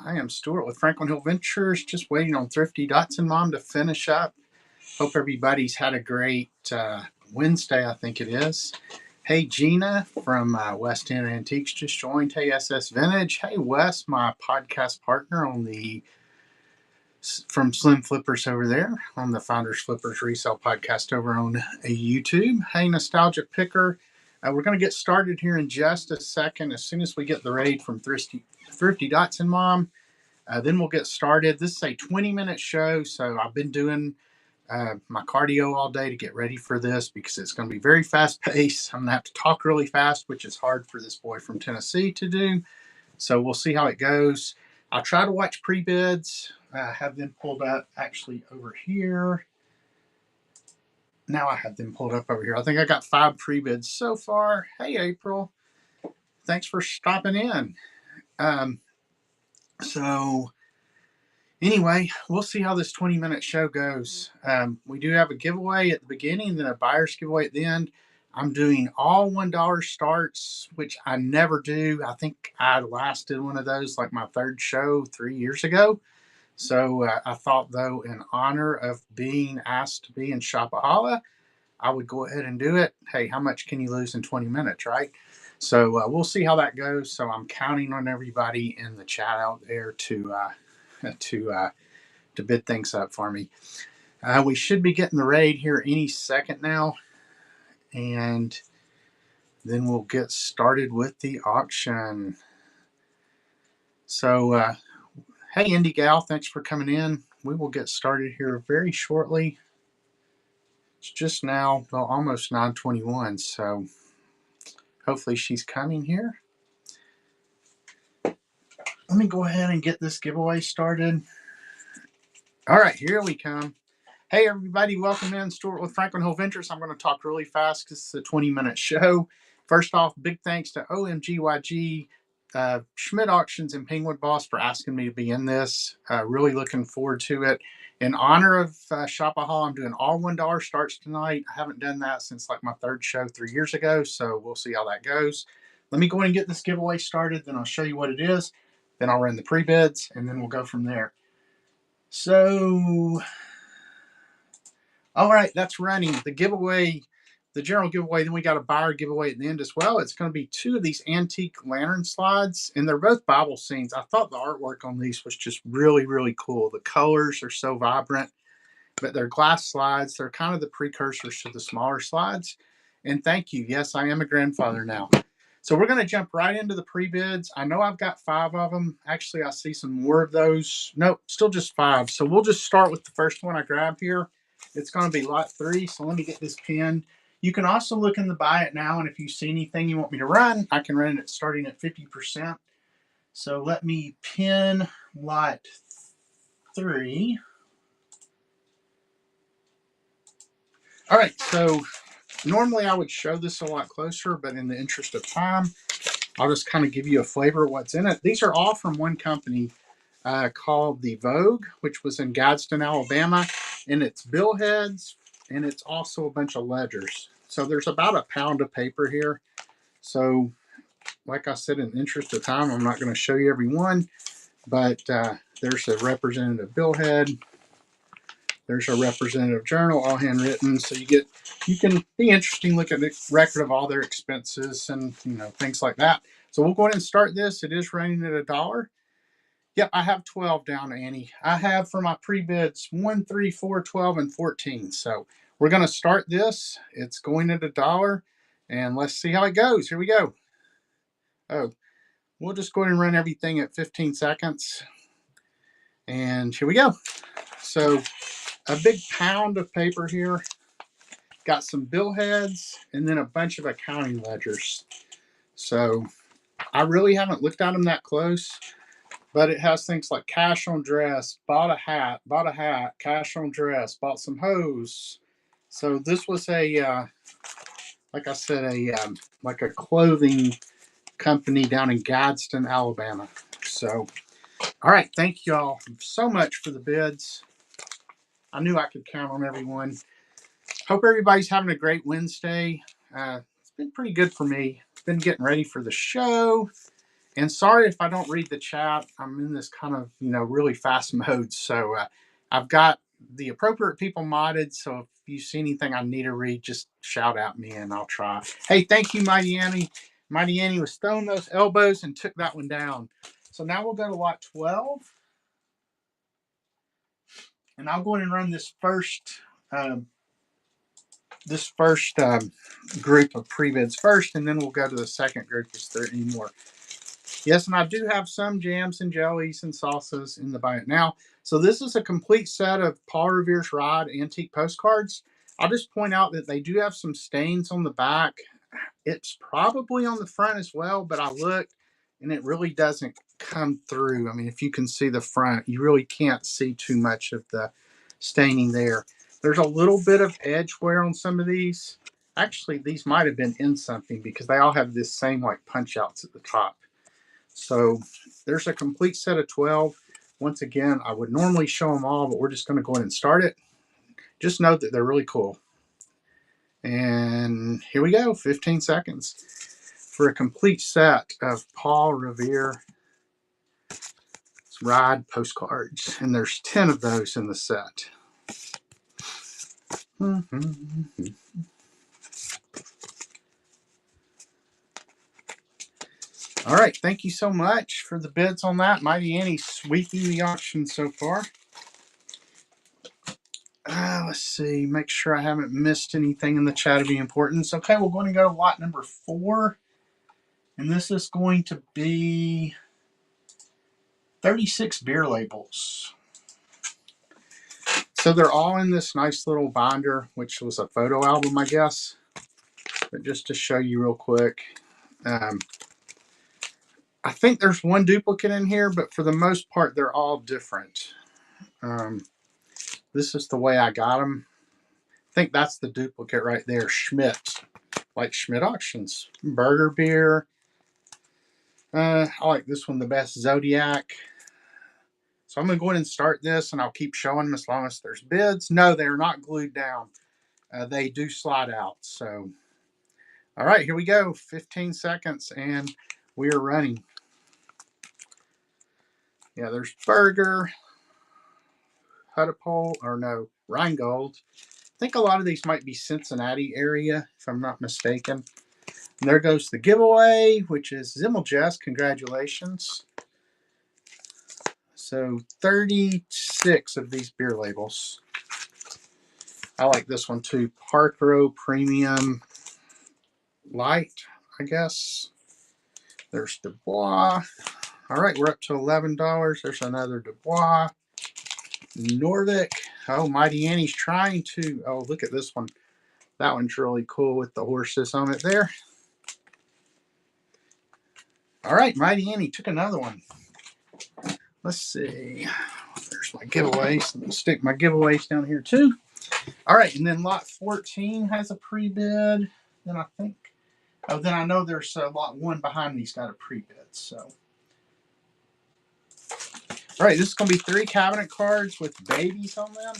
I am Stuart with Franklin Hill Ventures, just waiting on Thrifty Dotson Mom to finish up. Hope everybody's had a great Wednesday, I think it is. Hey, Gina from West End Antiques just joined. Hey, SS Vintage. Hey, Wes, my podcast partner on the from Slim Flippers over there on the Founders Flippers Resale Podcast over on YouTube. Hey, Nostalgia Picker. We're going to get started here in just a second. As soon as we get the raid from Thrifty Dotson Mom, then we'll get started. This is a 20-minute show, so I've been doing my cardio all day to get ready for this because it's going to be very fast-paced. I'm going to have to talk really fast, which is hard for this boy from Tennessee to do. So we'll see how it goes. I'll try to watch pre-bids. Have them pulled up actually over here. Now I have them pulled up over here. I think I got 5 pre-bids so far. Hey, April. Thanks for stopping in. So anyway, we'll see how this 20-minute show goes. We do have a giveaway at the beginning and then a buyer's giveaway at the end. I'm doing all $1 starts, which I never do. I think I last did one of those like my third show 3 years ago. So I thought, though, in honor of being asked to be in Shoppa Holla, I would go ahead and do it. Hey, how much can you lose in 20 minutes, right? So we'll see how that goes. So I'm counting on everybody in the chat out there to bid things up for me. We should be getting the raid here any second now, and then we'll get started with the auction. So hey, Indy Gal, thanks for coming in. We will get started here very shortly. It's just now, well, almost 9:21, so hopefully she's coming here. Let me go ahead and get this giveaway started. All right, here we come. Hey, everybody, welcome in. Stuart with Franklin Hill Ventures. I'm going to talk really fast because it's a 20-minute show. First off, big thanks to OMGYG, Schmidt Auctions, and Penguin Boss for asking me to be in this. Really looking forward to it. In honor of Shoppa Hall, I'm doing all $1 starts tonight. I haven't done that since like my third show 3 years ago, so we'll see how that goes. Let me go ahead and get this giveaway started, then I'll show you what it is. Then I'll run the pre-bids, and then we'll go from there. So, all right, that's running. The giveaway, the general giveaway, then we got a buyer giveaway at the end as well. It's going to be 2 of these antique lantern slides, and they're both Bible scenes. I thought the artwork on these was just really, really cool. The colors are so vibrant, but they're glass slides. They're kind of the precursors to the smaller slides. And thank you. Yes, I am a grandfather now. So we're going to jump right into the pre-bids. I know I've got 5 of them. Actually, I see some more of those. Nope, still just 5. So we'll just start with the first one I grabbed here. It's going to be lot 3. So let me get this pinned. You can also look in the buy it now. And if you see anything you want me to run, I can run it starting at 50%. So let me pin lot 3. All right, so normally I would show this a lot closer, but in the interest of time, I'll just kind of give you a flavor of what's in it. These are all from one company called the Vogue, which was in Gadsden, Alabama, and it's billheads, and it's also a bunch of ledgers. So there's about a pound of paper here. So like I said, in the interest of time, I'm not going to show you every one, but there's a representative billhead. There's a representative journal, all handwritten. So you can be interesting, look at the record of all their expenses and things like that. So we'll go ahead and start this. It is running at $1. Yep, I have 12 down, Annie. I have for my pre-bids 1, 3, 4, 12, and 14. So we're going to start this. It's going at $1, and let's see how it goes. Here we go. Oh, we'll just go ahead and run everything at 15 seconds. And here we go. So a big pound of paper here. Got some billheads and then a bunch of accounting ledgers. So I really haven't looked at them that close, but it has things like cash on dress, bought a hat, cash on dress, bought some hose. So this was a, like I said, like a clothing company down in Gadsden, Alabama. So, all right, thank you all so much for the bids. I knew I could count on everyone. Hope everybody's having a great Wednesday. It's been pretty good for me. Been getting ready for the show. And sorry if I don't read the chat. I'm in this kind of, really fast mode. So I've got the appropriate people modded. So if you see anything I need to read, just shout at me and I'll try. Hey, thank you, Mighty Annie. Mighty Annie was throwing those elbows and took that one down. So now we'll go to lot 12. And I'll go ahead and run um, this first group of pre-bids first, and then we'll go to the second group. Is there any more? Yes, and I do have some jams and jellies and salsas in the buy now. So this is a complete set of Paul Revere's Ride antique postcards. I'll just point out that they do have some stains on the back. It's probably on the front as well, but I looked and it really doesn't come through. I mean, if you can see the front, you really can't see too much of the staining there. There's a little bit of edge wear on some of these. Actually, these might have been in something because they all have this same like punch outs at the top. So there's a complete set of 12. Once again, I would normally show them all, but we're just going to go ahead and start it. Just note that they're really cool. And here we go, 15 seconds for a complete set of Paul Revere's Ride postcards. And there's 10 of those in the set. All right, thank you so much for the bids on that. Mighty Annie sweeping the auction so far. Let's see, make sure I haven't missed anything in the chat of the importance. Okay, we're going to go to lot number 4. And this is going to be 36 beer labels. So they're all in this nice little binder, which was a photo album, I guess. But just to show you real quick, I think there's one duplicate in here, but for the most part, they're all different. This is the way I got them. I think that's the duplicate right there, Schmidt, like Schmidt Auctions. Burger beer. I like this one the best, Zodiac. So I'm going to go ahead and start this, and I'll keep showing them as long as there's bids. No, they're not glued down. They do slide out. So, all right, here we go. 15 seconds, and we are running. Yeah, there's Burger, Huddapole, or no, Rheingold. I think a lot of these might be Cincinnati area, if I'm not mistaken. And there goes the giveaway, which is Zimmeljess. Congratulations. So 36 of these beer labels. I like this one too. Parkrow Premium Light, I guess. There's Dubois. All right, we're up to $11. There's another Dubois. Norvik. Oh, Mighty Annie's trying to. Oh, look at this one. That one's really cool with the horses on it there. All right, Mighty Annie took another one. Let's see. There's my giveaways. Let me stick my giveaways down here too. All right, and then lot 14 has a pre-bid. Then I think, then I know there's lot 1 behind me's got a pre-bid. So, all right, this is going to be 3 cabinet cards with babies on them.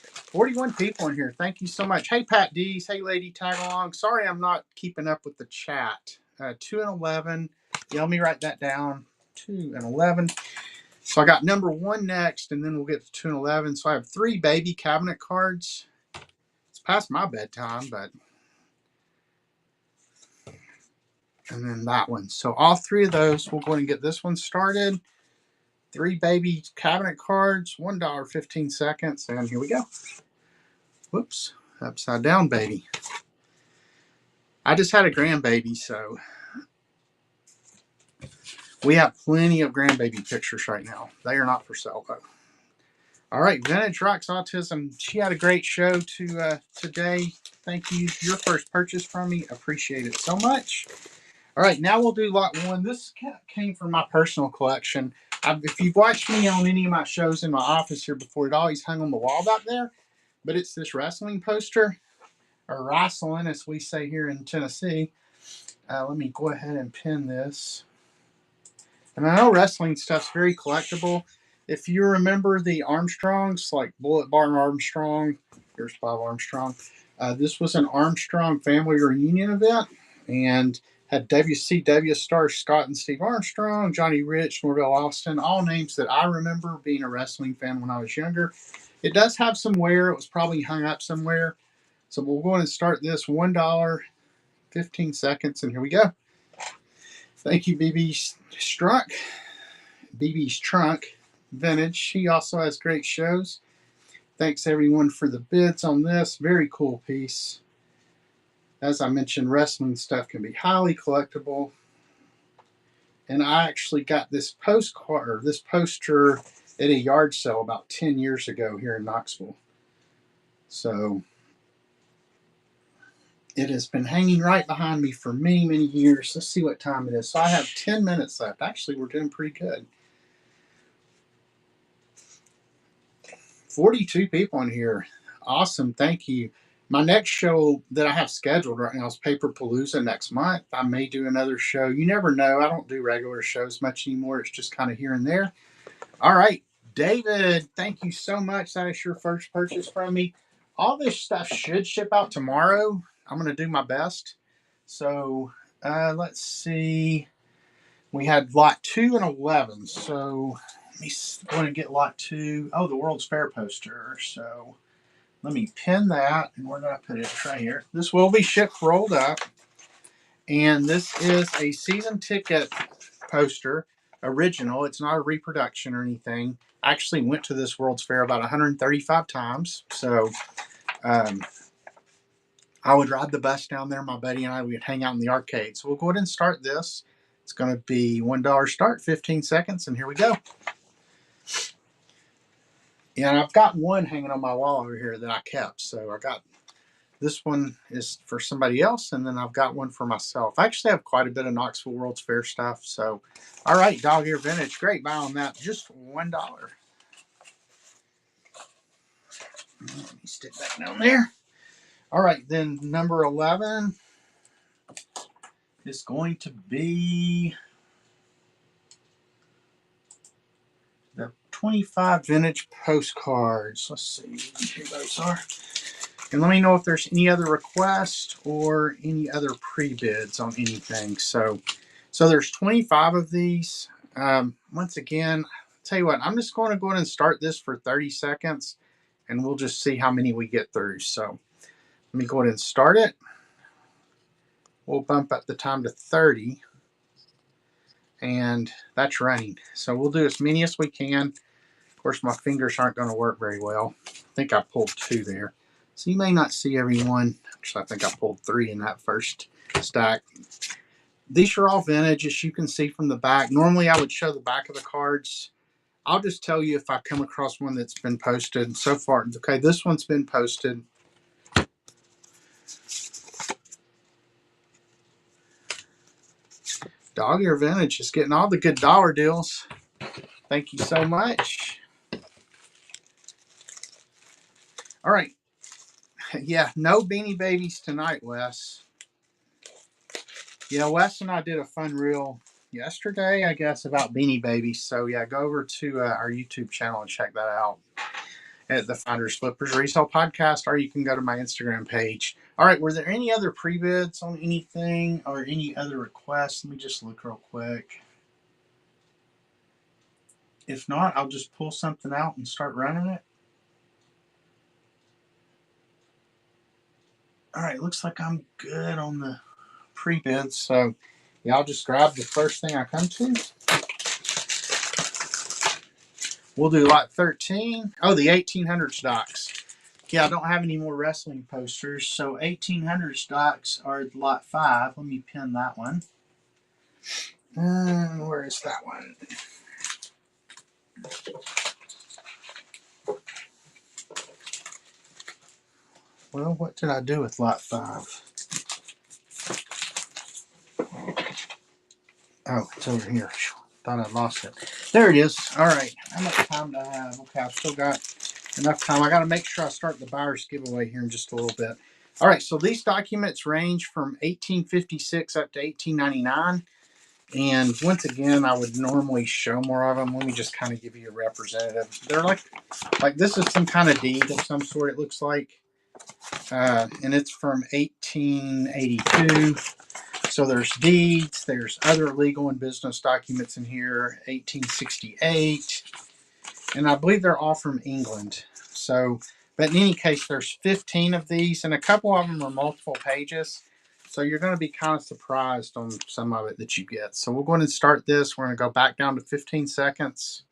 41 people in here. Thank you so much. Hey, Pat D's. Hey, Lady Tag Along. Sorry I'm not keeping up with the chat. 2 and 11. Yeah, let me write that down. 2 and 11. So I got number 1 next, and then we'll get to 2 and 11. So I have 3 baby cabinet cards. It's past my bedtime, but... And then that one. So all 3 of those, we'll go ahead and get this one started. 3 baby cabinet cards, $1.15. And here we go. Whoops, upside down baby. I just had a grandbaby, so we have plenty of grandbaby pictures right now. They are not for sale, though. All right, Vintage Rocks Autism. She had a great show today. Thank you. Your first purchase from me. Appreciate it so much. All right, now we'll do lot 1. This came from my personal collection. If you've watched me on any of my shows in my office here before, it always hung on the wall back there. But it's this wrestling poster, or wrestling, as we say here in Tennessee. Let me go ahead and pin this. And I know wrestling stuff's very collectible. If you remember the Armstrongs, like Bullet Barn Armstrong, here's Bob Armstrong. This was an Armstrong family reunion event, and Had WCW stars Scott and Steve Armstrong, Johnny Rich, Norvell Austin, all names that I remember being a wrestling fan when I was younger. It does have some wear. It was probably hung up somewhere. So we'll go ahead and start this. $1, 15 seconds, and here we go. Thank you, BB's Trunk Vintage. He also has great shows. Thanks everyone for the bids on this. Very cool piece. As I mentioned, wrestling stuff can be highly collectible. And I actually got this poster at a yard sale about 10 years ago here in Knoxville. So it has been hanging right behind me for many, many years. Let's see what time it is. So I have 10 minutes left. Actually, we're doing pretty good. 42 people in here. Awesome. Thank you. My next show that I have scheduled right now is Paperpalooza next month. I may do another show. You never know. I don't do regular shows much anymore. It's just kind of here and there. All right. David, thank you so much. That is your first purchase from me. All this stuff should ship out tomorrow. I'm going to do my best. So let's see. We had lot 2 and 11. So let me go and get lot 2. Oh, the World's Fair poster. So let me pin that, and we're going to put it right here. This will be shipped rolled up. And this is a season ticket poster, original. It's not a reproduction or anything. I actually went to this World's Fair about 135 times. So I would ride the bus down there. My buddy and I would hang out in the arcade. So we'll go ahead and start this. It's going to be $1 start, 15 seconds, and here we go. And I've got one hanging on my wall over here that I kept. So I got this one is for somebody else, and then I've got one for myself. I actually have quite a bit of Knoxville World's Fair stuff. So, all right, Dog Ear Vintage, great buy on that. Just $1. Let me stick that down there. All right, then number 11 is going to be the 25 vintage postcards. Let's see who those are. And let me know if there's any other requests or any other pre-bids on anything. So there's 25 of these. Once again, I'll tell you what, I'm just going to go ahead and start this for 30 seconds, and we'll just see how many we get through. So let me go ahead and start it. We'll bump up the time to 30. And that's running. So we'll do as many as we can. Of course, my fingers aren't going to work very well. I think I pulled 2 there. So you may not see everyone. Actually, I think I pulled 3 in that first stack. These are all vintage, as you can see from the back. Normally, I would show the back of the cards. I'll just tell you if I come across one that's been posted. So far, okay, this one's been posted. Dog Ear Vintage is getting all the good dollar deals. Thank you so much. All right. Yeah, no Beanie Babies tonight, Wes. Yeah, Wes and I did a fun reel yesterday, I guess, about Beanie Babies. So, yeah, go over to our YouTube channel and check that out at the Finders Flippers Resale Podcast, or you can go to my Instagram page. All right, were there any other pre-bids on anything or any other requests? Let me just look real quick. If not, I'll just pull something out and start running it. All right, looks like I'm good on the pre-bids. So, yeah, I'll just grab the first thing I come to. We'll do lot 13. Oh, the 1800 stocks. Yeah, I don't have any more wrestling posters. So 1800 stocks are lot 5. Let me pin that one. Where is that one? Well, what did I do with lot 5? Oh, it's over here. Thought I lost it. There it is. All right. How much time do I have? Okay, I've still got enough time. I got to make sure I start the buyer's giveaway here in just a little bit. All right, so these documents range from 1856 up to 1899. And once again, I would normally show more of them. Let me just kind of give you a representative. They're like this is some kind of deed of some sort, it looks like. And it's from 1882. So there's deeds, there's other legal and business documents in here, 1868, and I believe they're all from England. So, but in any case, there's 15 of these, and a couple of them are multiple pages. So you're going to be kind of surprised on some of it that you get. So we're going to start this. We're going to go back down to 15 seconds.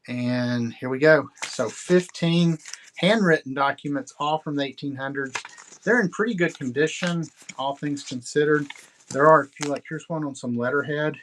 And here we go. So 15 handwritten documents, all from the 1800s. They're in pretty good condition, all things considered. There are a few, like here's one on some letterhead.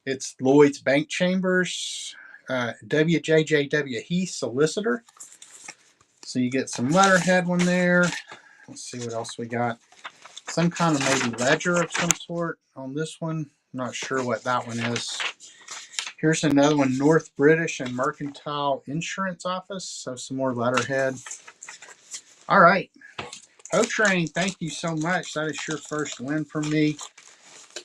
It's Lloyd's Bank Chambers, WJJW Heath Solicitor. So you get some letterhead one there. Let's see what else we got. Some kind of maybe ledger of some sort on this one. I'm not sure what that one is. Here's another one, North British and Mercantile Insurance Office. So some more letterhead. All right. O-Train, thank you so much. That is your first win from me.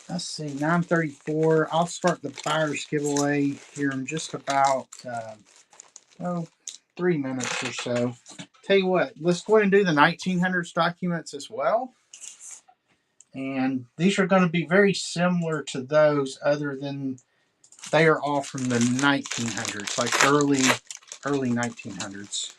Let's see, 9:34. I'll start the buyer's giveaway here in just about 3 minutes or so. Tell you what, let's go ahead and do the 1900s documents as well. And these are going to be very similar to those, other than they are all from the 1900s, like early 1900s.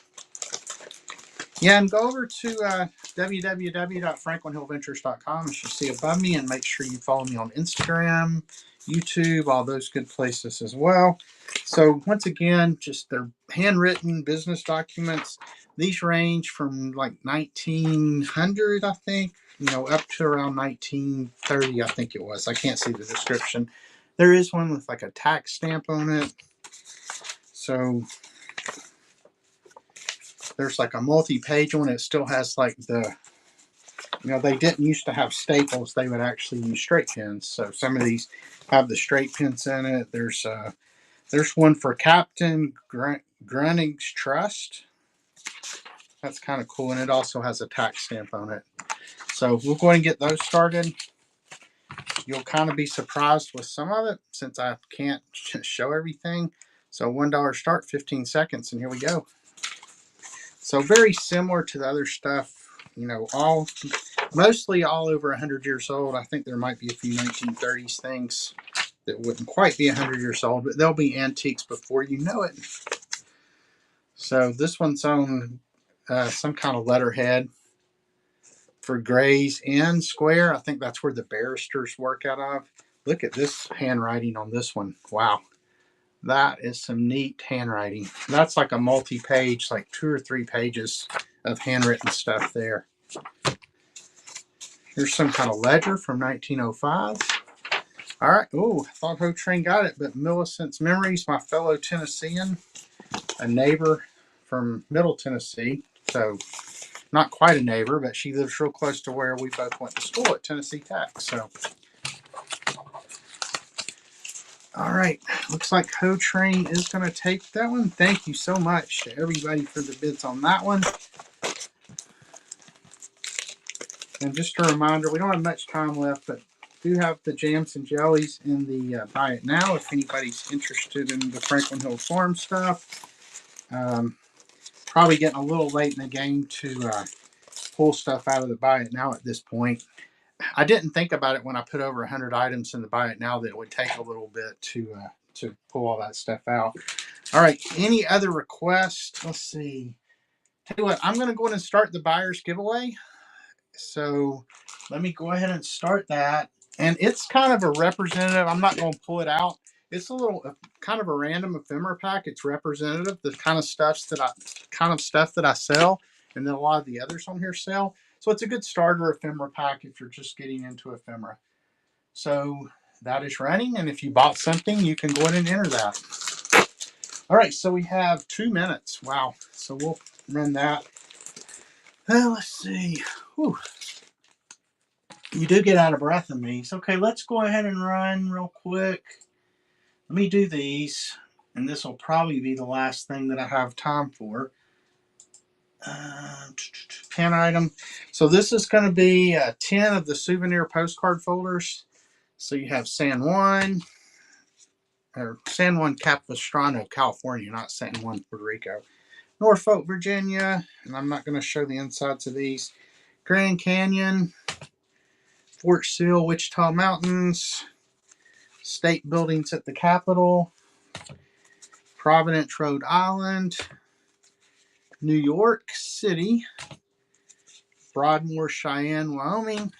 Yeah, and go over to www.franklinhillventures.com, as you see above me, and make sure you follow me on Instagram, YouTube, all those good places as well. So once again, just they're handwritten business documents. These range from like 1900, I think, up to around 1930, I think it was. I can't see the description. There is one with like a tax stamp on it. So there's like a multi-page one. It still has like the, they didn't used to have staples. They would actually use straight pins. So some of these have the straight pins in it. There's one for Captain Grunning's Trust. That's kind of cool. And it also has a tax stamp on it. So we'll go ahead and get those started. You'll kind of be surprised with some of it since I can't show everything. So $1 start, 15 seconds, and here we go. So very similar to the other stuff, mostly all over 100 years old. I think there might be a few 1930s things that wouldn't quite be 100 years old, but they'll be antiques before you know it. So this one's on some kind of letterhead for Gray's Inn Square. I think that's where the barristers work out of. Look at this handwriting on this one. Wow. That is some neat handwriting. That's like a multi-page, like 2 or 3 pages of handwritten stuff there. Here's some kind of ledger from 1905. All right. Oh, I thought O-Train got it, but Millicent's Memories, my fellow Tennessean, a neighbor from Middle Tennessee. So not quite a neighbor, but she lives real close to where we both went to school at Tennessee Tech. So, all right. Looks like O-Train is going to take that one. Thank you so much to everybody for the bids on that one. And just a reminder, we don't have much time left, but do have the jams and jellies in the Buy It Now if anybody's interested in the Franklin Hill Farm stuff. Probably getting a little late in the game to pull stuff out of the Buy It Now at this point. I didn't think about it when I put over 100 items in the Buy It Now that it would take a little bit to pull all that stuff out. All right, any other requests? Let's see. Tell you what, I'm going to go ahead and start the buyer's giveaway. So let me go ahead and start that. And it's kind of a representative. I'm not going to pull it out. It's a little kind of a random ephemera pack. It's representative, the kind of stuff that I sell, and then a lot of the others on here sell. So it's a good starter ephemera pack if you're just getting into ephemera. So that is running, and if you bought something, you can go ahead and enter that. All right, so we have 2 minutes. Wow. So we'll run that. Well, let's see. Whew. You do get out of breath in these. Okay, let's go ahead and run real quick. Let me do these, and this will probably be the last thing that I have time for. Pen item. So this is going to be 10 of the souvenir postcard folders. So you have San Juan Capistrano, California, not San Juan, Puerto Rico. Norfolk, Virginia, and I'm not going to show the insides of these. Grand Canyon, Fort Sill, Wichita Mountains, state buildings at the Capitol, Providence, Rhode Island, New York City, Broadmoor, Cheyenne, Wyoming,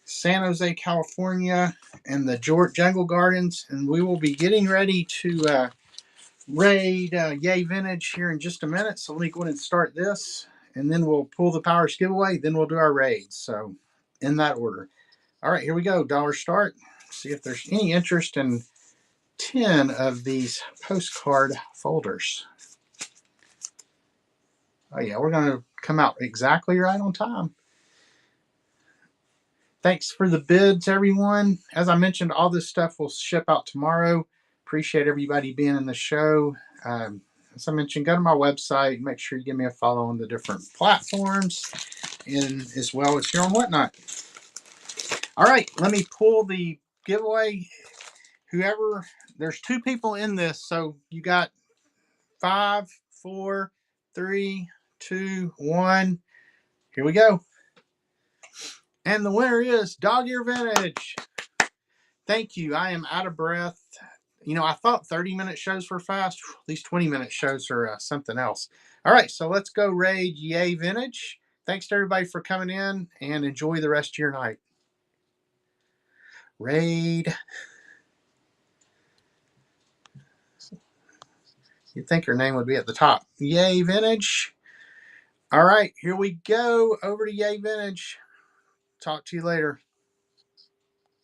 San Jose, California, and the Jungle Gardens. And we will be getting ready to raid Yay Vintage here in just a minute. So let me go ahead and start this, and then we'll pull the Powers giveaway. Then we'll do our raids. So in that order. All right, here we go. Dollar start. See if there's any interest in 10 of these postcard folders. Oh yeah, we're going to come out exactly right on time. Thanks for the bids, everyone. As I mentioned, all this stuff will ship out tomorrow. Appreciate everybody being in the show. As I mentioned, go to my website. Make sure you give me a follow on the different platforms, and as well as here on Whatnot. All right, let me pull the giveaway. Whoever, there's 2 people in this, so you got 5, 4, 3, 2, 1. Here we go. And the winner is Dog Ear Vintage. Thank you. I am out of breath. You know, I thought 30-minute shows were fast. These 20-minute shows are something else. All right, so let's go raid Yay Vintage. Thanks to everybody for coming in, and enjoy the rest of your night. Raid. You'd think your name would be at the top. Yay Vintage. All right, here we go. Over to Yay Vintage. Talk to you later.